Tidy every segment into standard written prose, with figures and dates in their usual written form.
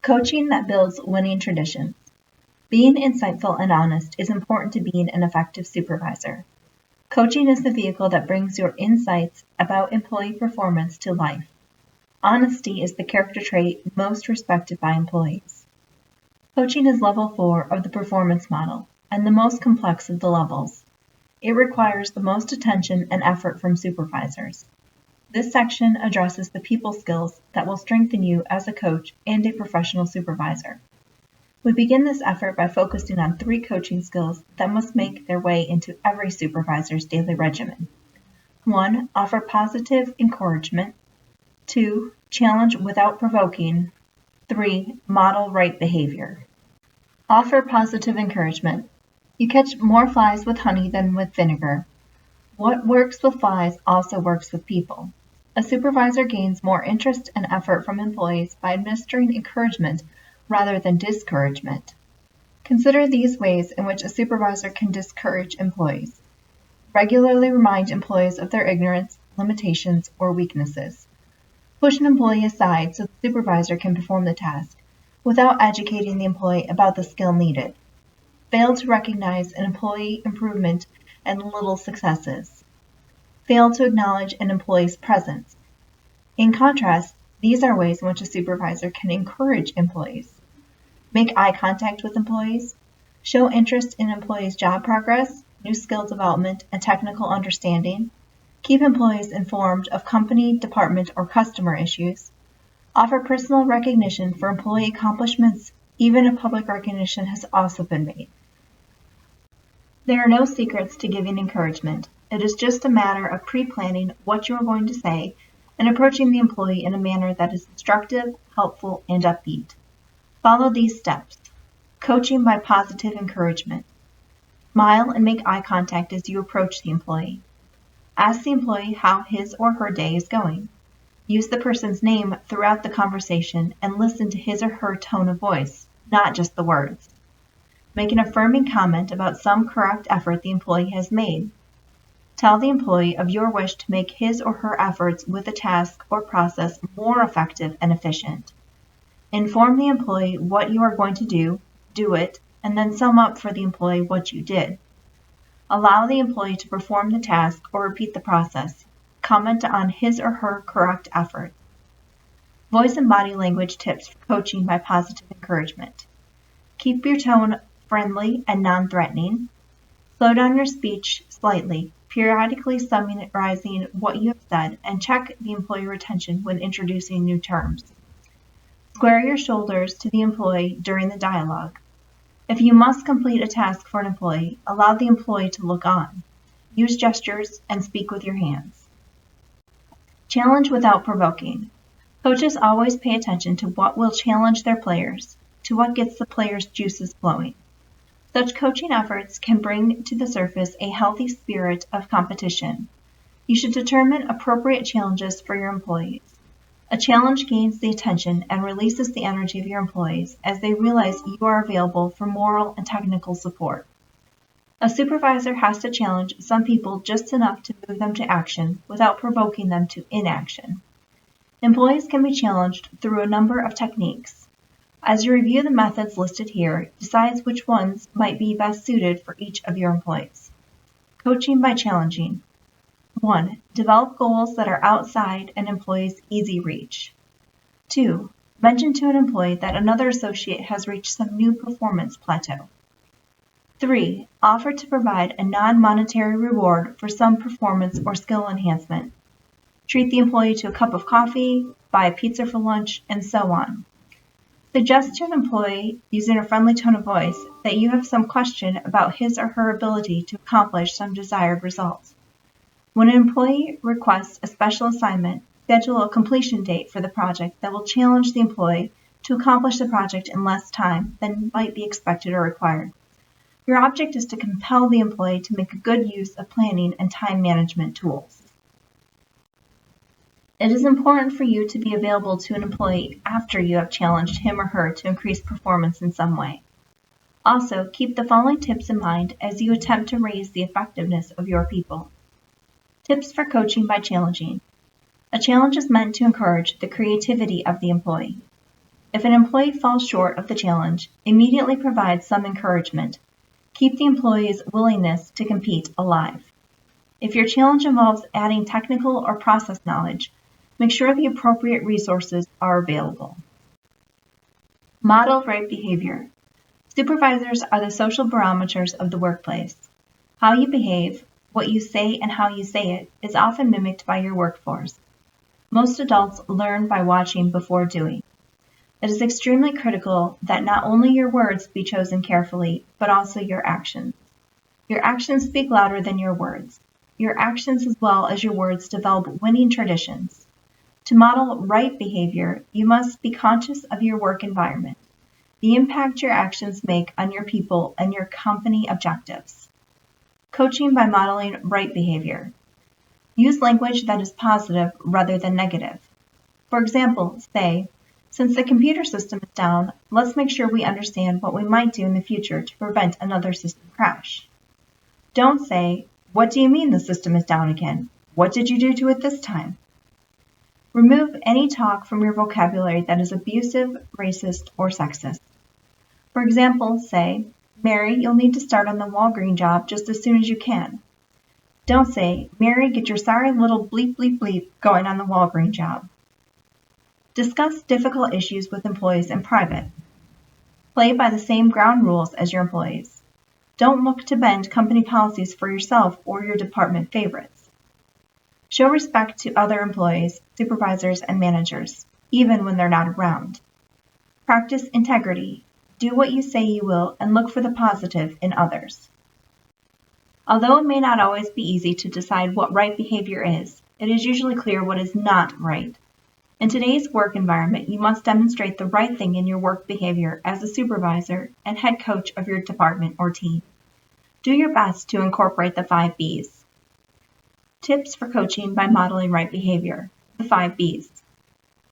Coaching that builds winning traditions. Being insightful and honest is important to being an effective supervisor. Coaching is the vehicle that brings your insights about employee performance to life. Honesty is the character trait most respected by employees. Coaching is level 4 of the performance model and the most complex of the levels. It requires the most attention and effort from supervisors. This section addresses the people skills that will strengthen you as a coach and a professional supervisor. We begin this effort by focusing on 3 coaching skills that must make their way into every supervisor's daily regimen. 1. Offer positive encouragement. 2. Challenge without provoking. 3. Model right behavior. Offer positive encouragement. You catch more flies with honey than with vinegar. What works with flies also works with people. A supervisor gains more interest and effort from employees by administering encouragement rather than discouragement. Consider these ways in which a supervisor can discourage employees. Regularly remind employees of their ignorance, limitations, or weaknesses. Push an employee aside so the supervisor can perform the task without educating the employee about the skill needed. Fail to recognize an employee improvement and little successes. Fail to acknowledge an employee's presence. In contrast, these are ways in which a supervisor can encourage employees. Make eye contact with employees. Show interest in employees' job progress, new skill development, and technical understanding. Keep employees informed of company, department, or customer issues. Offer personal recognition for employee accomplishments, even if public recognition has also been made. There are no secrets to giving encouragement. It is just a matter of pre-planning what you are going to say and approaching the employee in a manner that is instructive, helpful, and upbeat. Follow these steps. Coaching by positive encouragement. Smile and make eye contact as you approach the employee. Ask the employee how his or her day is going. Use the person's name throughout the conversation and listen to his or her tone of voice, not just the words. Make an affirming comment about some correct effort the employee has made. Tell the employee of your wish to make his or her efforts with a task or process more effective and efficient. Inform the employee what you are going to do it, and then sum up for the employee what you did. Allow the employee to perform the task or repeat the process. Comment on his or her correct effort. Voice and body language tips for coaching by positive encouragement. Keep your tone friendly and non-threatening. Slow down your speech slightly, periodically summarizing what you have said, and check the employee retention when introducing new terms. Square your shoulders to the employee during the dialogue. If you must complete a task for an employee, allow the employee to look on. Use gestures and speak with your hands. Challenge without provoking. Coaches always pay attention to what will challenge their players, to what gets the players' juices flowing. Such coaching efforts can bring to the surface a healthy spirit of competition. You should determine appropriate challenges for your employees. A challenge gains the attention and releases the energy of your employees as they realize you are available for moral and technical support. A supervisor has to challenge some people just enough to move them to action without provoking them to inaction. Employees can be challenged through a number of techniques. As you review the methods listed here, decide which ones might be best suited for each of your employees. Coaching by challenging. 1. Develop goals that are outside an employee's easy reach. 2. Mention to an employee that another associate has reached some new performance plateau. 3. Offer to provide a non-monetary reward for some performance or skill enhancement. Treat the employee to a cup of coffee, buy a pizza for lunch, and so on. Suggest to an employee, using a friendly tone of voice, that you have some question about his or her ability to accomplish some desired results. When an employee requests a special assignment, schedule a completion date for the project that will challenge the employee to accomplish the project in less time than might be expected or required. Your object is to compel the employee to make a good use of planning and time management tools. It is important for you to be available to an employee after you have challenged him or her to increase performance in some way. Also, keep the following tips in mind as you attempt to raise the effectiveness of your people. Tips for coaching by challenging. A challenge is meant to encourage the creativity of the employee. If an employee falls short of the challenge, immediately provide some encouragement. Keep the employee's willingness to compete alive. If your challenge involves adding technical or process knowledge, make sure the appropriate resources are available. Model right behavior. Supervisors are the social barometers of the workplace. How you behave, what you say, and how you say it is often mimicked by your workforce. Most adults learn by watching before doing. It is extremely critical that not only your words be chosen carefully, but also your actions. Your actions speak louder than your words. Your actions as well as your words develop winning traditions. To model right behavior, you must be conscious of your work environment, the impact your actions make on your people and your company objectives. Coaching by modeling right behavior. Use language that is positive rather than negative. For example, say, "Since the computer system is down, let's make sure we understand what we might do in the future to prevent another system crash." Don't say, "What do you mean the system is down again? What did you do to it this time?" Remove any talk from your vocabulary that is abusive, racist, or sexist. For example, say, "Mary, you'll need to start on the Walgreen job just as soon as you can." Don't say, "Mary, get your sorry little bleep bleep bleep going on the Walgreen job." Discuss difficult issues with employees in private. Play by the same ground rules as your employees. Don't look to bend company policies for yourself or your department favorites. Show respect to other employees, supervisors, and managers, even when they're not around. Practice integrity. Do what you say you will and look for the positive in others. Although it may not always be easy to decide what right behavior is, it is usually clear what is not right. In today's work environment, you must demonstrate the right thing in your work behavior as a supervisor and head coach of your department or team. Do your best to incorporate the 5 B's. Tips for coaching by modeling right behavior. The 5 B's.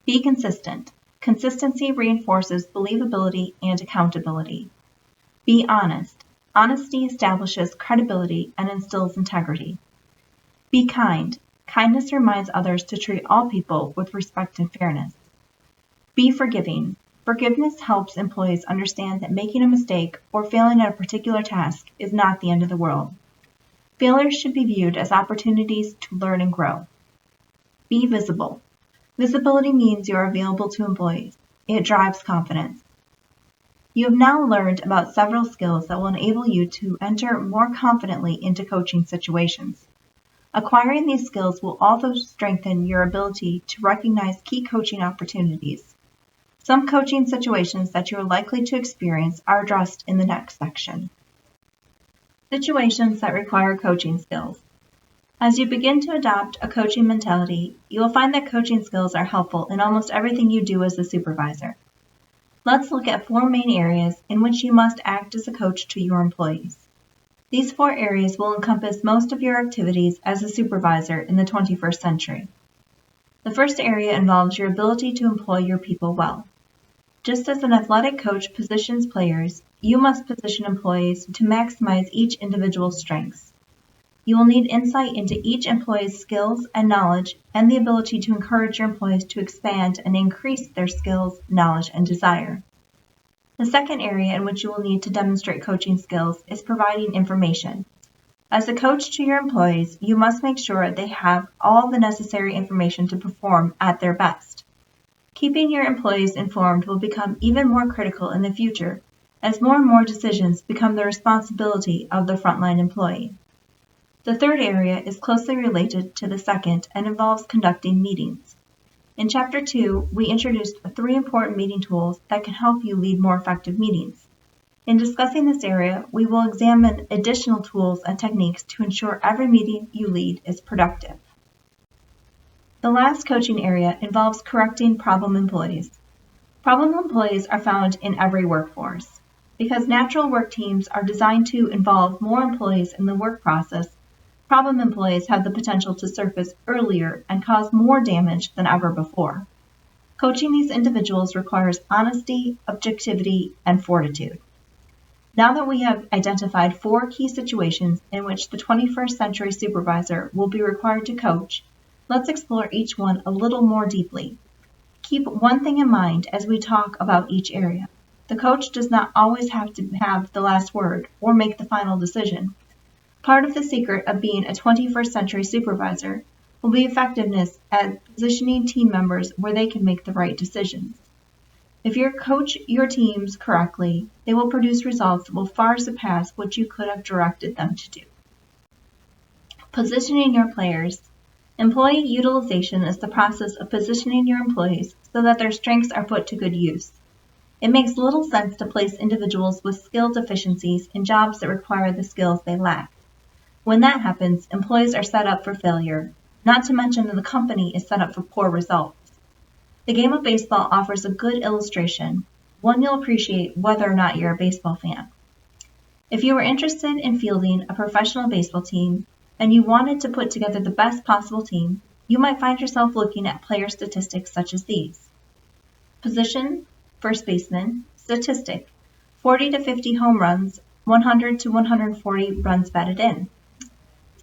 Be consistent. Consistency reinforces believability and accountability. Be honest. Honesty establishes credibility and instills integrity. Be kind. Kindness reminds others to treat all people with respect and fairness. Be forgiving. Forgiveness helps employees understand that making a mistake or failing at a particular task is not the end of the world. Failures should be viewed as opportunities to learn and grow. Be visible. Visibility means you are available to employees. It drives confidence. You have now learned about several skills that will enable you to enter more confidently into coaching situations. Acquiring these skills will also strengthen your ability to recognize key coaching opportunities. Some coaching situations that you are likely to experience are addressed in the next section. Situations that require coaching skills. As you begin to adopt a coaching mentality, you will find that coaching skills are helpful in almost everything you do as a supervisor. Let's look at 4 main areas in which you must act as a coach to your employees. These 4 areas will encompass most of your activities as a supervisor in the 21st century. The first area involves your ability to employ your people well. Just as an athletic coach positions players, you must position employees to maximize each individual's strengths. You will need insight into each employee's skills and knowledge and the ability to encourage your employees to expand and increase their skills, knowledge, and desire. The second area in which you will need to demonstrate coaching skills is providing information. As a coach to your employees, you must make sure they have all the necessary information to perform at their best. Keeping your employees informed will become even more critical in the future, as more and more decisions become the responsibility of the frontline employee. The third area is closely related to the second and involves conducting meetings. In Chapter 2, we introduced 3 important meeting tools that can help you lead more effective meetings. In discussing this area, we will examine additional tools and techniques to ensure every meeting you lead is productive. The last coaching area involves correcting problem employees. Problem employees are found in every workforce. Because natural work teams are designed to involve more employees in the work process, problem employees have the potential to surface earlier and cause more damage than ever before. Coaching these individuals requires honesty, objectivity, and fortitude. Now that we have identified 4 key situations in which the 21st century supervisor will be required to coach, let's explore each one a little more deeply. Keep one thing in mind as we talk about each area. The coach does not always have to have the last word or make the final decision. Part of the secret of being a 21st century supervisor will be effectiveness at positioning team members where they can make the right decisions. If you coach your teams correctly, they will produce results that will far surpass what you could have directed them to do. Positioning your players. Employee utilization is the process of positioning your employees so that their strengths are put to good use. It makes little sense to place individuals with skill deficiencies in jobs that require the skills they lack. When that happens, employees are set up for failure, not to mention that the company is set up for poor results. The game of baseball offers a good illustration, one you'll appreciate whether or not you're a baseball fan. If you were interested in fielding a professional baseball team and you wanted to put together the best possible team, you might find yourself looking at player statistics such as these. Position, first baseman, statistic, 40 to 50 home runs, 100 to 140 runs batted in.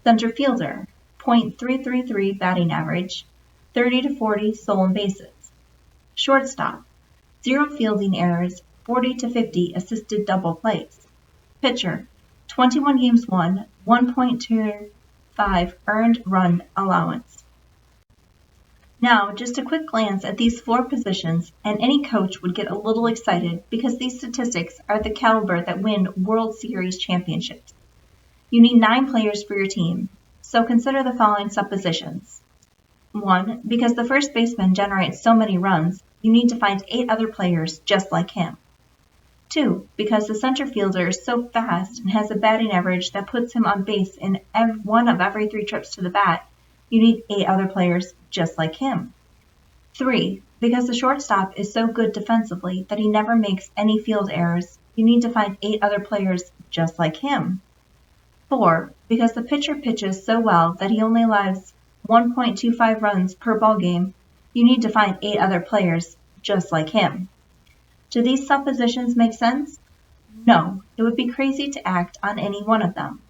Center fielder, .333 batting average, 30 to 40 stolen bases. Shortstop, 0 fielding errors, 40 to 50 assisted double plays. Pitcher, 21 games won, 1.25 earned run allowance. Now, just a quick glance at these 4 positions, and any coach would get a little excited because these statistics are the caliber that win World Series championships. You need 9 players for your team, so consider the following suppositions. 1. Because the first baseman generates so many runs, you need to find 8 other players just like him. 2. Because the center fielder is so fast and has a batting average that puts him on base in one of every 3 trips to the bat, you need 8 other players just like him. 3. Because the shortstop is so good defensively that he never makes any field errors, you need to find 8 other players just like him. 4. Because the pitcher pitches so well that he only allows 1.25 runs per ball game, you need to find 8 other players just like him. Do these suppositions make sense? No, it would be crazy to act on any one of them.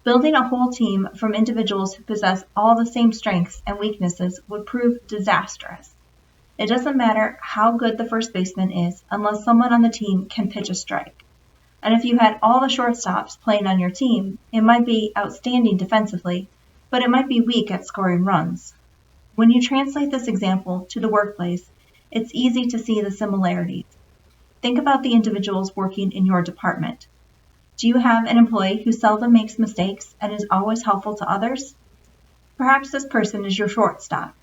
Building a whole team from individuals who possess all the same strengths and weaknesses would prove disastrous. It doesn't matter how good the first baseman is unless someone on the team can pitch a strike. And if you had all the shortstops playing on your team, it might be outstanding defensively, but it might be weak at scoring runs. When you translate this example to the workplace, it's easy to see the similarities. Think about the individuals working in your department. Do you have an employee who seldom makes mistakes and is always helpful to others? Perhaps this person is your shortstop.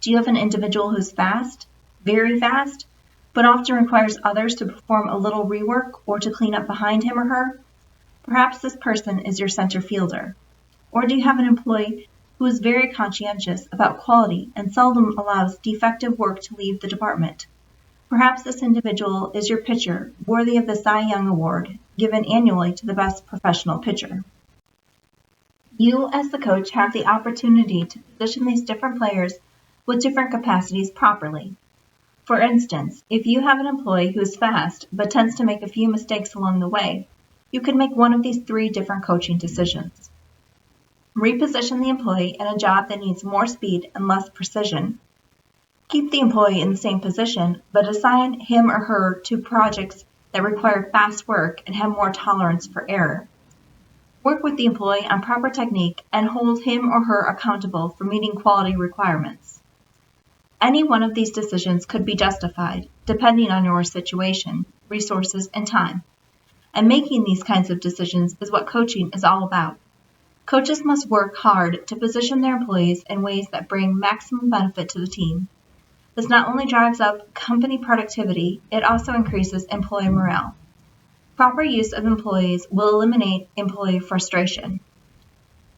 Do you have an individual who's fast, very fast, but often requires others to perform a little rework or to clean up behind him or her? Perhaps this person is your center fielder. Or do you have an employee who is very conscientious about quality and seldom allows defective work to leave the department? Perhaps this individual is your pitcher, worthy of the Cy Young Award, given annually to the best professional pitcher. You, as the coach, have the opportunity to position these different players with different capacities properly. For instance, if you have an employee who is fast but tends to make a few mistakes along the way, you can make one of these 3 different coaching decisions. Reposition the employee in a job that needs more speed and less precision. Keep the employee in the same position, but assign him or her to projects that require fast work and have more tolerance for error. Work with the employee on proper technique and hold him or her accountable for meeting quality requirements. Any one of these decisions could be justified, depending on your situation, resources, and time. And making these kinds of decisions is what coaching is all about. Coaches must work hard to position their employees in ways that bring maximum benefit to the team. This not only drives up company productivity, it also increases employee morale. Proper use of employees will eliminate employee frustration.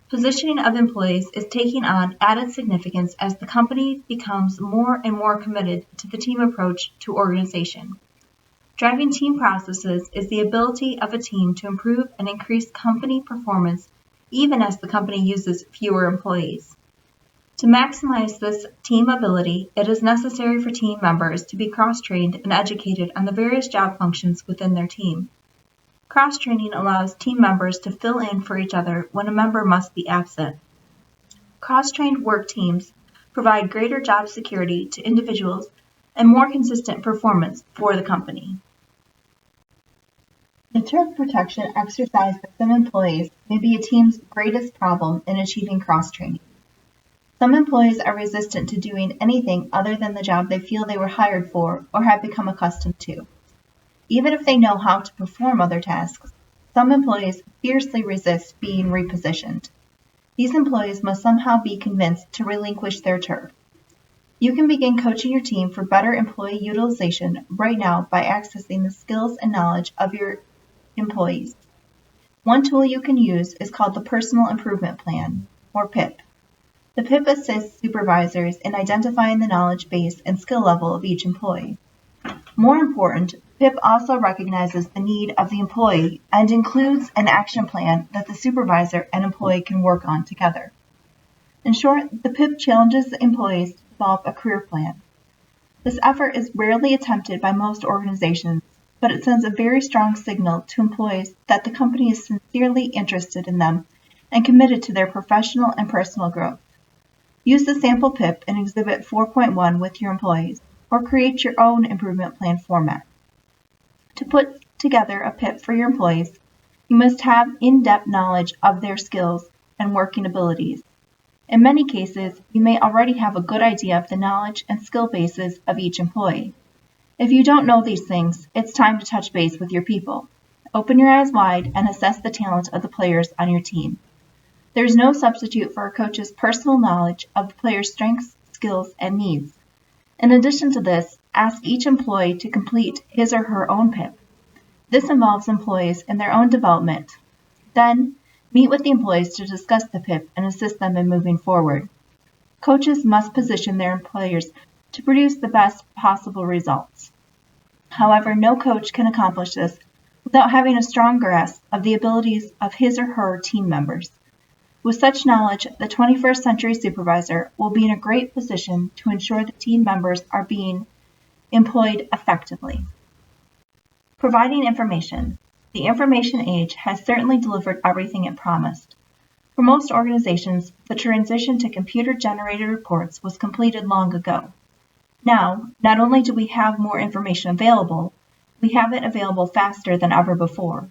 Positioning of employees is taking on added significance as the company becomes more and more committed to the team approach to organization. Driving team processes is the ability of a team to improve and increase company performance even as the company uses fewer employees. To maximize this team ability, it is necessary for team members to be cross-trained and educated on the various job functions within their team. Cross-training allows team members to fill in for each other when a member must be absent. Cross-trained work teams provide greater job security to individuals, and more consistent performance for the company. The turf protection exercised by some employees may be a team's greatest problem in achieving cross-training. Some employees are resistant to doing anything other than the job they feel they were hired for or have become accustomed to. Even if they know how to perform other tasks, some employees fiercely resist being repositioned. These employees must somehow be convinced to relinquish their turf. You can begin coaching your team for better employee utilization right now by accessing the skills and knowledge of your employees. One tool you can use is called the Personal Improvement Plan, or PIP. The PIP assists supervisors in identifying the knowledge base and skill level of each employee. More important, PIP also recognizes the need of the employee and includes an action plan that the supervisor and employee can work on together. In short, the PIP challenges the employees to develop a career plan. This effort is rarely attempted by most organizations, but it sends a very strong signal to employees that the company is sincerely interested in them and committed to their professional and personal growth. Use the sample PIP in Exhibit 4.1 with your employees, or create your own improvement plan format. To put together a PIP for your employees, you must have in-depth knowledge of their skills and working abilities. In many cases, you may already have a good idea of the knowledge and skill bases of each employee. If you don't know these things, it's time to touch base with your people. Open your eyes wide and assess the talent of the players on your team. There is no substitute for a coach's personal knowledge of the player's strengths, skills, and needs. In addition to this, ask each employee to complete his or her own PIP. This involves employees in their own development. Then, meet with the employees to discuss the PIP and assist them in moving forward. Coaches must position their players to produce the best possible results. However, no coach can accomplish this without having a strong grasp of the abilities of his or her team members. With such knowledge, the 21st century supervisor will be in a great position to ensure the team members are being employed effectively. Providing information. The information age has certainly delivered everything it promised. For most organizations, the transition to computer-generated reports was completed long ago. Now, not only do we have more information available, we have it available faster than ever before.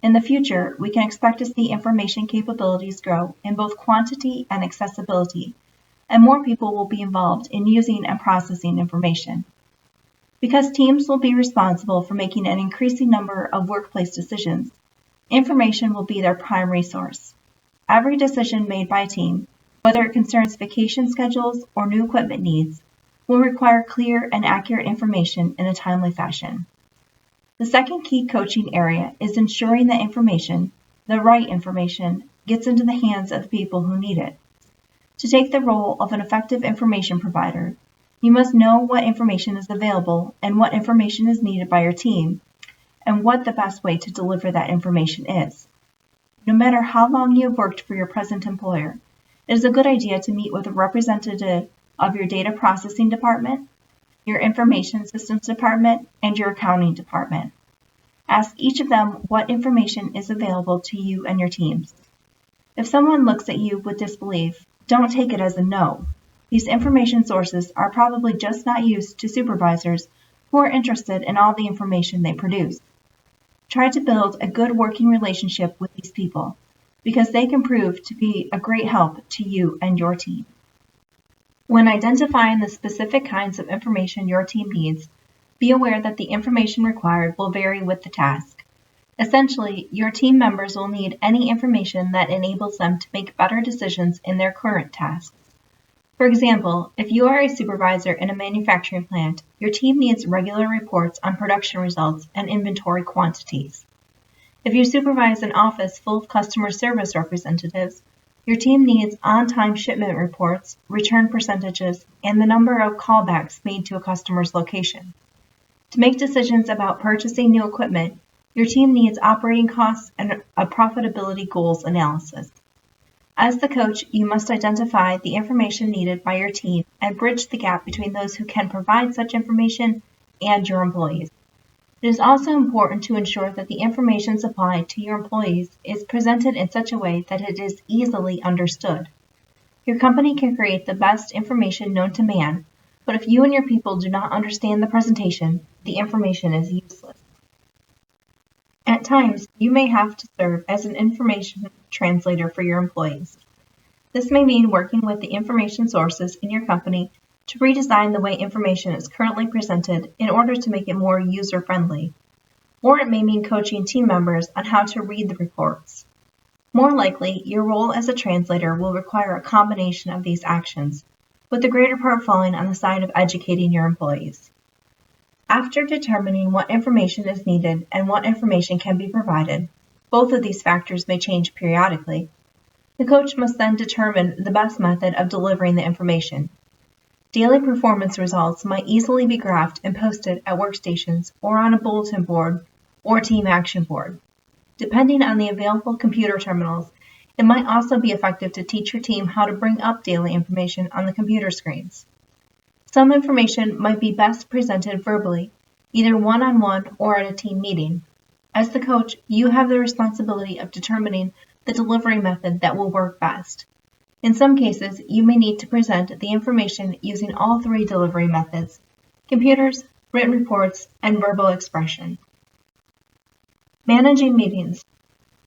In the future, we can expect to see information capabilities grow in both quantity and accessibility, and more people will be involved in using and processing information. Because teams will be responsible for making an increasing number of workplace decisions, information will be their prime resource. Every decision made by a team, whether it concerns vacation schedules or new equipment needs, will require clear and accurate information in a timely fashion. The second key coaching area is ensuring that information, the right information, gets into the hands of the people who need it. To take the role of an effective information provider, you must know what information is available and what information is needed by your team, and what the best way to deliver that information is. No matter how long you have worked for your present employer, it is a good idea to meet with a representative of your data processing department, your information systems department, and your accounting department. Ask each of them what information is available to you and your teams. If someone looks at you with disbelief, don't take it as a no. These information sources are probably just not used to supervisors who are interested in all the information they produce. Try to build a good working relationship with these people, because they can prove to be a great help to you and your team. When identifying the specific kinds of information your team needs, be aware that the information required will vary with the task. Essentially, your team members will need any information that enables them to make better decisions in their current tasks. For example, if you are a supervisor in a manufacturing plant, your team needs regular reports on production results and inventory quantities. If you supervise an office full of customer service representatives, your team needs on-time shipment reports, return percentages, and the number of callbacks made to a customer's location. To make decisions about purchasing new equipment, your team needs operating costs and a profitability goals analysis. As the coach, you must identify the information needed by your team and bridge the gap between those who can provide such information and your employees. It is also important to ensure that the information supplied to your employees is presented in such a way that it is easily understood. Your company can create the best information known to man, but if you and your people do not understand the presentation, the information is useless. At times, you may have to serve as an information translator for your employees. This may mean working with the information sources in your company to redesign the way information is currently presented in order to make it more user-friendly. Or it may mean coaching team members on how to read the reports. More likely, your role as a translator will require a combination of these actions, with the greater part falling on the side of educating your employees. After determining what information is needed and what information can be provided, both of these factors may change periodically, the coach must then determine the best method of delivering the information. Daily performance results might easily be graphed and posted at workstations or on a bulletin board or team action board. Depending on the available computer terminals, it might also be effective to teach your team how to bring up daily information on the computer screens. Some information might be best presented verbally, either one-on-one or at a team meeting. As the coach, you have the responsibility of determining the delivery method that will work best. In some cases, you may need to present the information using all three delivery methods: computers, written reports, and verbal expression. Managing meetings.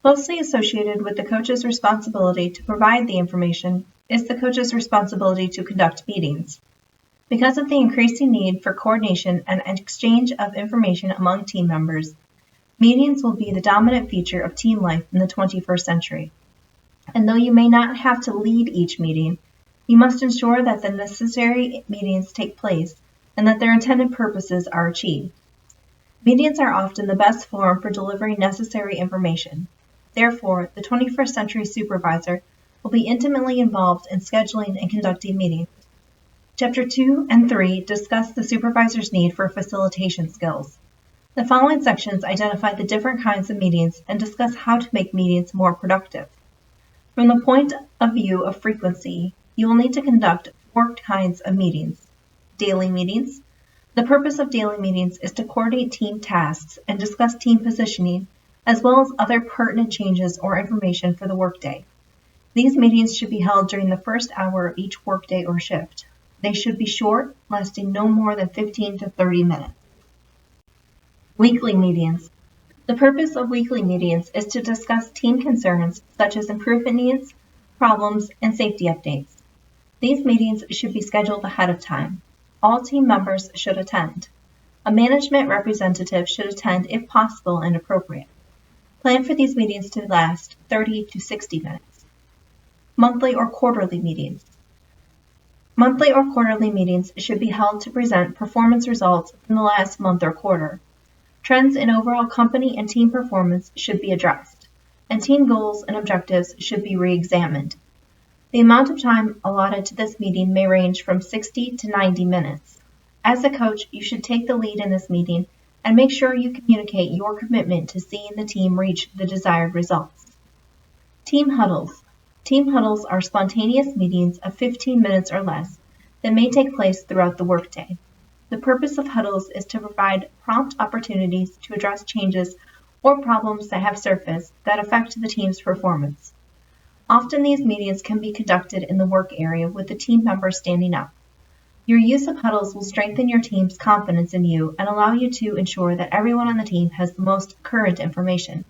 Closely associated with the coach's responsibility to provide the information is the coach's responsibility to conduct meetings. Because of the increasing need for coordination and exchange of information among team members, meetings will be the dominant feature of team life in the 21st century. And though you may not have to lead each meeting, you must ensure that the necessary meetings take place and that their intended purposes are achieved. Meetings are often the best forum for delivering necessary information. Therefore, the 21st century supervisor will be intimately involved in scheduling and conducting meetings. Chapter 2 and 3 discuss the supervisor's need for facilitation skills. The following sections identify the different kinds of meetings and discuss how to make meetings more productive. From the point of view of frequency, you will need to conduct 4 kinds of meetings. Daily meetings. The purpose of daily meetings is to coordinate team tasks and discuss team positioning, as well as other pertinent changes or information for the workday. These meetings should be held during the first hour of each workday or shift. They should be short, lasting no more than 15 to 30 minutes. Weekly meetings. The purpose of weekly meetings is to discuss team concerns such as improvement needs, problems, and safety updates. These meetings should be scheduled ahead of time. All team members should attend. A management representative should attend if possible and appropriate. Plan for these meetings to last 30 to 60 minutes. Monthly or quarterly meetings. Monthly or quarterly meetings should be held to present performance results from the last month or quarter. Trends in overall company and team performance should be addressed, and team goals and objectives should be re-examined. The amount of time allotted to this meeting may range from 60 to 90 minutes. As a coach, you should take the lead in this meeting and make sure you communicate your commitment to seeing the team reach the desired results. Team huddles. Team huddles are spontaneous meetings of 15 minutes or less that may take place throughout the workday. The purpose of huddles is to provide prompt opportunities to address changes or problems that have surfaced that affect the team's performance. Often these meetings can be conducted in the work area with the team members standing up. Your use of huddles will strengthen your team's confidence in you and allow you to ensure that everyone on the team has the most current information.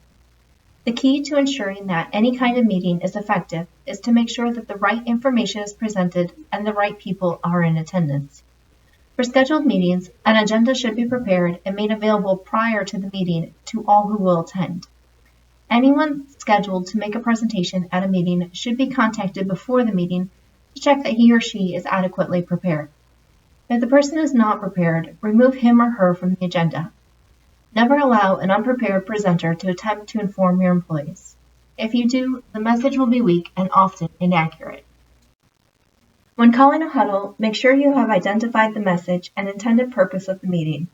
The key to ensuring that any kind of meeting is effective is to make sure that the right information is presented and the right people are in attendance. For scheduled meetings, an agenda should be prepared and made available prior to the meeting to all who will attend. Anyone scheduled to make a presentation at a meeting should be contacted before the meeting to check that he or she is adequately prepared. If the person is not prepared, remove him or her from the agenda. Never allow an unprepared presenter to attempt to inform your employees. If you do, the message will be weak and often inaccurate. When calling a huddle, make sure you have identified the message and intended purpose of the meeting.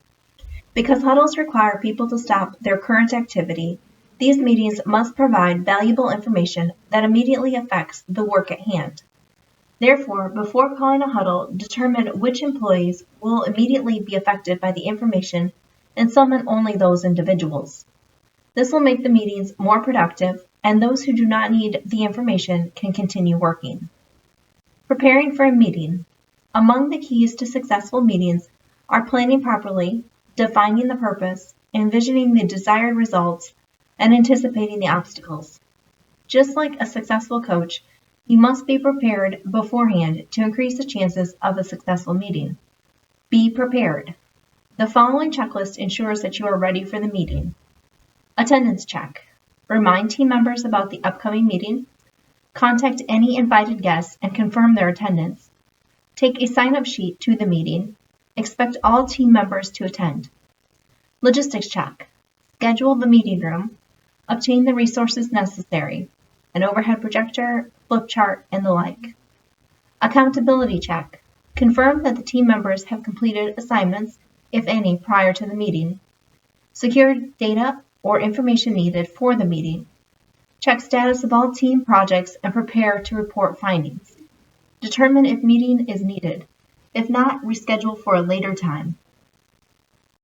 Because huddles require people to stop their current activity, these meetings must provide valuable information that immediately affects the work at hand. Therefore, before calling a huddle, determine which employees will immediately be affected by the information and summon only those individuals. This will make the meetings more productive, and those who do not need the information can continue working. Preparing for a meeting. Among the keys to successful meetings are planning properly, defining the purpose, envisioning the desired results, and anticipating the obstacles. Just like a successful coach, you must be prepared beforehand to increase the chances of a successful meeting. Be prepared. The following checklist ensures that you are ready for the meeting. Attendance check. Remind team members about the upcoming meeting. Contact any invited guests and confirm their attendance. Take a sign-up sheet to the meeting. Expect all team members to attend. Logistics check. Schedule the meeting room. Obtain the resources necessary, an overhead projector, flip chart, and the like. Accountability check. Confirm that the team members have completed assignments, if any, prior to the meeting. Secure data or information needed for the meeting. Check status of all team projects and prepare to report findings. Determine if meeting is needed. If not, reschedule for a later time.